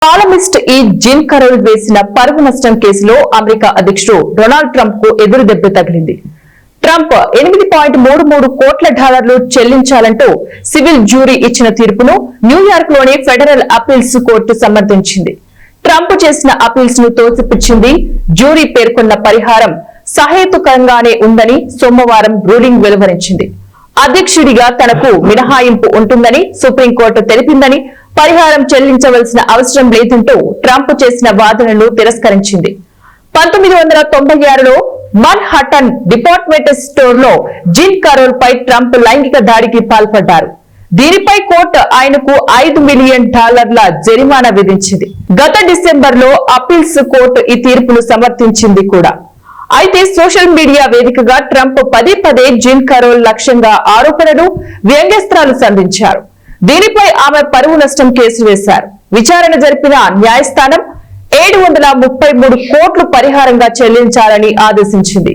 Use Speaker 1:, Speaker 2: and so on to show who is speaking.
Speaker 1: Columnist ఈ జిన్ కరోల్ వేసిన పరువు నష్టం కేసులో అమెరికా అధ్యక్షుడు డొనాల్డ్ ట్రంప్ కు ఎదురు దెబ్బ తగిలింది. ట్రంప్ $8.33 కోట్ల చెల్లించాలంటూ సివిల్ జ్యూరీ ఇచ్చిన తీర్పును న్యూయార్క్ లోని ఫెడరల్ అపీల్స్ కోర్టు సమర్థించింది. ట్రంప్ చేసిన అపీల్స్ ను తోసిపుచ్చింది. జ్యూరీ పేర్కొన్న పరిహారం సహేతుకంగానే ఉందని సోమవారం రూలింగ్ వెలువరించింది. అధ్యక్షుడిగా తనకు మినహాయింపు ఉంటుందని సుప్రీంకోర్టు తెలిపిందని, పరిహారం చెల్లించవలసిన అవసరం లేదంటూ ట్రంప్ చేసిన వాదనను తిరస్కరించింది. 1996లో మన్ హట్టన్ డిపార్ట్మెంట్ స్టోర్ లో జిన్ కరోల్ పై ట్రంప్ లైంగిక దాడికి పాల్పడ్డారు. దీనిపై కోర్టు ఆయనకు $5 మిలియన్ జరిమానా విధించింది. గత డిసెంబర్ లో అపీల్స్ కోర్టు ఈ తీర్పును సమర్థించింది కూడా. అయితే సోషల్ మీడియా వేదికగా ట్రంప్ పదే జిన్ కరోల్ లక్ష్యంగా ఆరోపణలు, వ్యంగ్యాస్త్రాలు సంధించారు. దీనిపై ఆమె పరువు నష్టం కేసు వేశారు. విచారణ జరిపిన న్యాయస్థానం $733 కోట్లు పరిహారంగా చెల్లించాలని ఆదేశించింది.